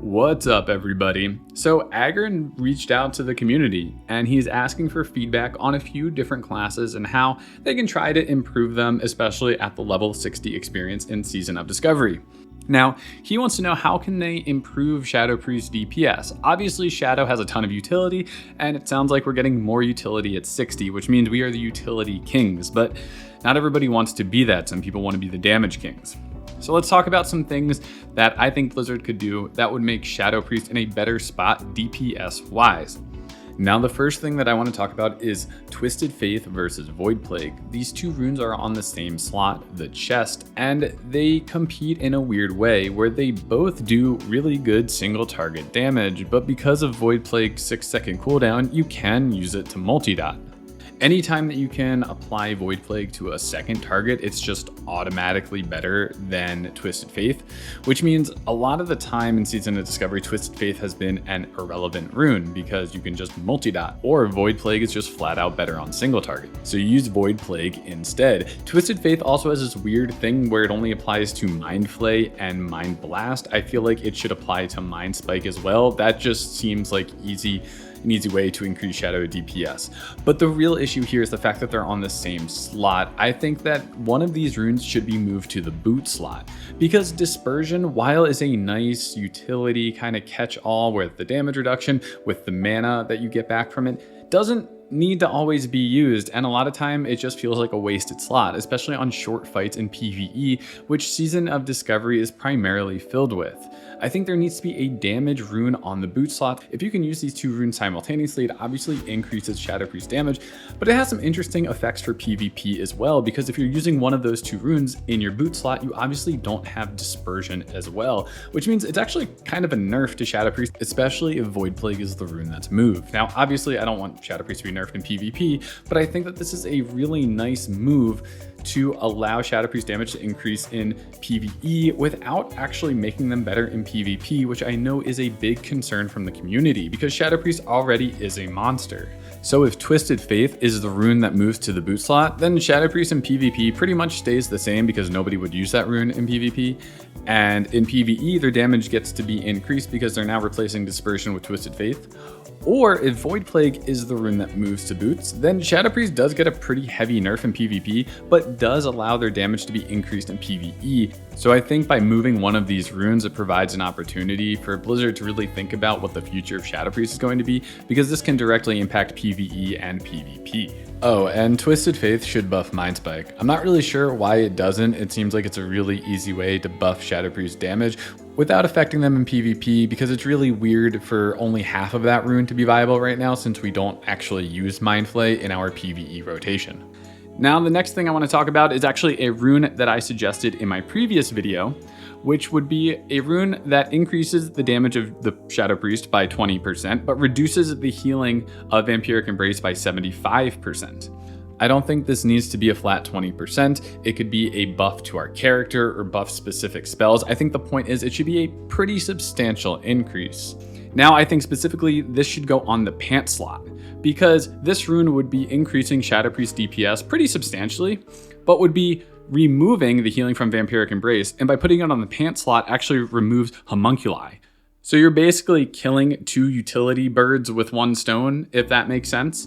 What's up, everybody? So Agron reached out to the community and he's asking for feedback on a few different classes and how they can try to improve them, especially at the level 60 experience in Season of Discovery. Now, he wants to know how can they improve Shadow Priest DPS. Obviously, Shadow has a ton of utility, and it sounds like we're getting more utility at 60, which means we are the utility kings, but not everybody wants to be that. Some people want to be the damage kings. So let's talk about some things that I think Blizzard could do that would make Shadow Priest in a better spot DPS-wise. Now, the first thing that I want to talk about is Twisted Faith versus Void Plague. These two runes are on the same slot, the chest, and they compete in a weird way where they both do really good single target damage, but because of Void Plague's 6-second cooldown, you can use it to multi-dot. Anytime that you can apply Void Plague to a second target, it's just automatically better than Twisted Faith, which means a lot of the time in Season of Discovery, Twisted Faith has been an irrelevant rune because you can just multi-dot, or Void Plague is just flat out better on single target. So you use Void Plague instead. Twisted Faith also has this weird thing where it only applies to Mind Flay and Mind Blast. I feel like it should apply to Mind Spike as well. That just seems like an easy way to increase Shadow DPS. But the real issue here is the fact that they're on the same slot. I think that one of these runes should be moved to the boot slot because Dispersion, while is a nice utility kind of catch-all with the damage reduction, with the mana that you get back from it, doesn't need to always be used, and a lot of time it just feels like a wasted slot, especially on short fights in PvE, which Season of Discovery is primarily filled with. I think there needs to be a damage rune on the boot slot. If you can use these two runes simultaneously, it obviously increases Shadow Priest damage, but it has some interesting effects for PvP as well, because if you're using one of those two runes in your boot slot, you obviously don't have Dispersion as well, which means it's actually kind of a nerf to Shadow Priest, especially if Void Plague is the rune that's moved. Now, obviously, I don't want Shadow Priest to be nerfed in PvP, but I think that this is a really nice move to allow Shadow Priest damage to increase in PvE without actually making them better in PvP, which I know is a big concern from the community because Shadow Priest already is a monster. So if Twisted Faith is the rune that moves to the boot slot, then Shadow Priest in PvP pretty much stays the same because nobody would use that rune in PvP. And in PvE, their damage gets to be increased because they're now replacing Dispersion with Twisted Faith. Or if Void Plague is the rune that moves to boots, then Shadow Priest does get a pretty heavy nerf in PvP, but does allow their damage to be increased in PvE. So I think by moving one of these runes, it provides an opportunity for Blizzard to really think about what the future of Shadow Priest is going to be, because this can directly impact PvE and PvP. Oh, and Twisted Faith should buff Mind Spike. I'm not really sure why it doesn't. It seems like it's a really easy way to buff Shadow Priest damage without affecting them in PvP, because it's really weird for only half of that rune to be viable right now since we don't actually use Mind Flay in our PvE rotation. Now, the next thing I want to talk about is actually a rune that I suggested in my previous video, which would be a rune that increases the damage of the Shadow Priest by 20%, but reduces the healing of Vampiric Embrace by 75%. I don't think this needs to be a flat 20%. It could be a buff to our character or buff specific spells. I think the point is it should be a pretty substantial increase. Now, I think specifically this should go on the pant slot, because this rune would be increasing Shadow Priest DPS pretty substantially, but would be removing the healing from Vampiric Embrace, and by putting it on the pant slot actually removes Homunculi. So you're basically killing two utility birds with one stone, if that makes sense.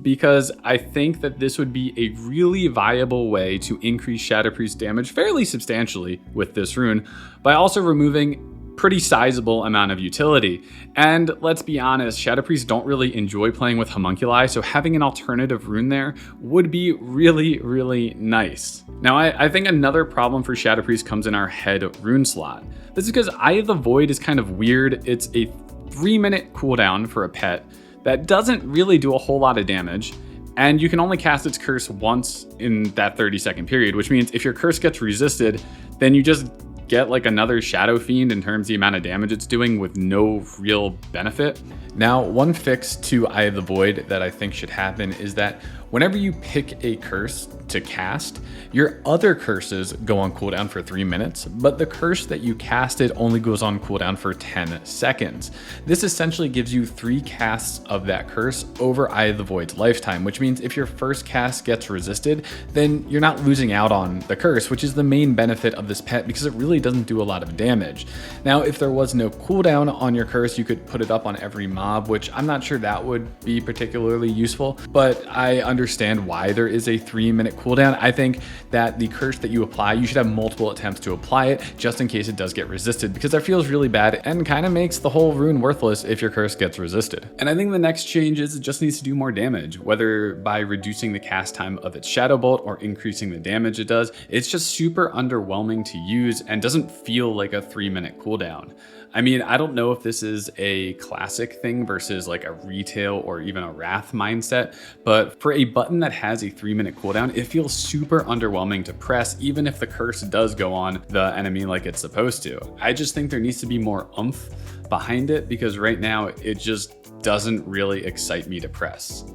Because I think that this would be a really viable way to increase Shadow Priest damage fairly substantially with this rune, by also removing pretty sizable amount of utility. And let's be honest, Shadow Priests don't really enjoy playing with Homunculi, so having an alternative rune there would be really, really nice. Now, I think another problem for Shadow Priest comes in our head rune slot. This is because Eye of the Void is kind of weird. It's a 3-minute cooldown for a pet that doesn't really do a whole lot of damage, and you can only cast its curse once in that 30-second period, which means if your curse gets resisted, then you just get like another Shadow Fiend in terms of the amount of damage it's doing with no real benefit. Now, one fix to Eye of the Void that I think should happen is that Whenever you pick a curse to cast, your other curses go on cooldown for 3 minutes, but the curse that you casted only goes on cooldown for 10 seconds. This essentially gives you 3 casts of that curse over Eye of the Void's lifetime, which means if your first cast gets resisted, then you're not losing out on the curse, which is the main benefit of this pet because it really doesn't do a lot of damage. Now, if there was no cooldown on your curse, you could put it up on every mob, which I'm not sure that would be particularly useful, but I understand why there is a 3-minute cooldown. I think that the curse that you apply, you should have multiple attempts to apply it just in case it does get resisted, because that feels really bad and kind of makes the whole rune worthless if your curse gets resisted. And I think the next change is it just needs to do more damage, whether by reducing the cast time of its Shadow Bolt or increasing the damage it does. It's just super underwhelming to use and doesn't feel like a 3-minute cooldown. I mean, I don't know if this is a classic thing versus like a retail or even a Wrath mindset, but for a button that has a 3-minute cooldown, it feels super underwhelming to press, even if the curse does go on the enemy like it's supposed to. I just think there needs to be more oomph behind it, because right now it just doesn't really excite me to press.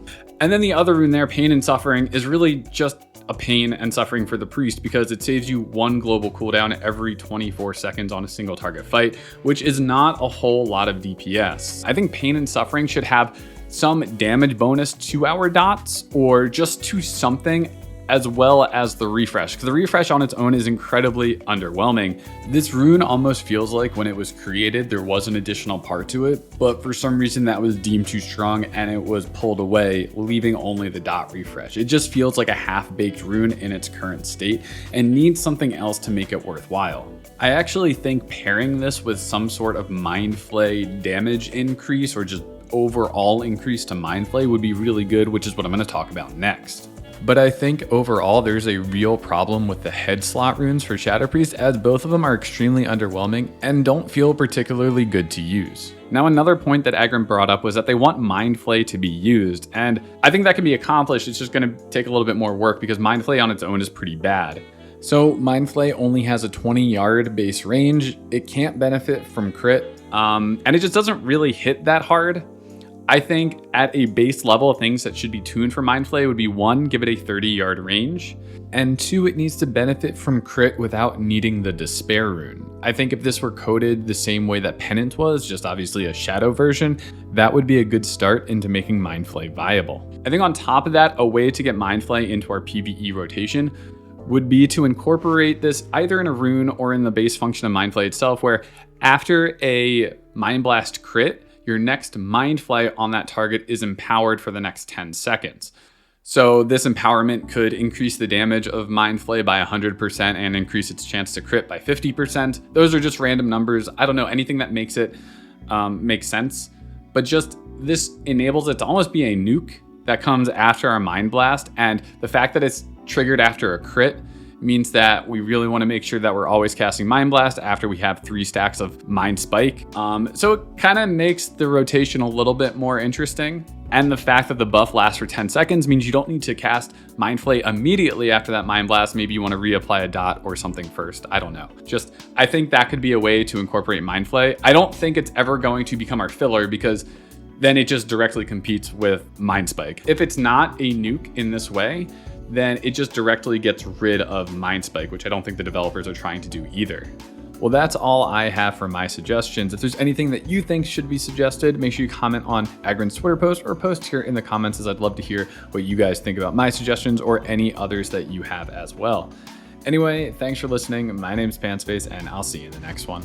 And then the other rune there, Pain and Suffering, is really just a pain and suffering for the priest because it saves you 1 global cooldown every 24 seconds on a single target fight, which is not a whole lot of DPS. I think Pain and Suffering should have some damage bonus to our dots, or just to something, as well as the refresh, because the refresh on its own is incredibly underwhelming. This rune almost feels like when it was created, there was an additional part to it, but for some reason that was deemed too strong and it was pulled away, leaving only the dot refresh. It just feels like a half-baked rune in its current state and needs something else to make it worthwhile. I actually think pairing this with some sort of Mind Flay damage increase, or just overall increase to Mind Flay, would be really good, which is what I'm going to talk about next. But I think overall there's a real problem with the head slot runes for Shadow Priest, as both of them are extremely underwhelming and don't feel particularly good to use. Now, another point that Agron brought up was that they want Mind Flay to be used, and I think that can be accomplished. It's just going to take a little bit more work because Mind Flay on its own is pretty bad. So Mind Flay only has a 20-yard base range. It can't benefit from crit, and it just doesn't really hit that hard. I think at a base level, things that should be tuned for Mind Flay would be 1, give it a 30-yard range, and 2, it needs to benefit from crit without needing the Despair rune. I think if this were coded the same way that Penance was, just obviously a shadow version, that would be a good start into making Mind Flay viable. I think on top of that, a way to get Mind Flay into our PvE rotation would be to incorporate this either in a rune or in the base function of Mind Flay itself, where after a Mind Blast crit, your next Mind Flay on that target is empowered for the next 10 seconds. So this empowerment could increase the damage of Mind Flay by 100% and increase its chance to crit by 50%. Those are just random numbers. I don't know, anything that makes it make sense. But just this enables it to almost be a nuke that comes after our Mind Blast. And the fact that it's triggered after a crit means that we really want to make sure that we're always casting Mind Blast after we have 3 stacks of Mind Spike. So it kind of makes the rotation a little bit more interesting. And the fact that the buff lasts for 10 seconds means you don't need to cast Mind Flay immediately after that Mind Blast. Maybe you want to reapply a dot or something first. I don't know. I think that could be a way to incorporate Mind Flay. I don't think it's ever going to become our filler, because then it just directly competes with Mind Spike. If it's not a nuke in this way, then it just directly gets rid of Mind Spike, which I don't think the developers are trying to do either. Well, that's all I have for my suggestions. If there's anything that you think should be suggested, make sure you comment on Agron's Twitter post or post here in the comments, as I'd love to hear what you guys think about my suggestions or any others that you have as well. Anyway, thanks for listening. My name's Pantspace, and I'll see you in the next one.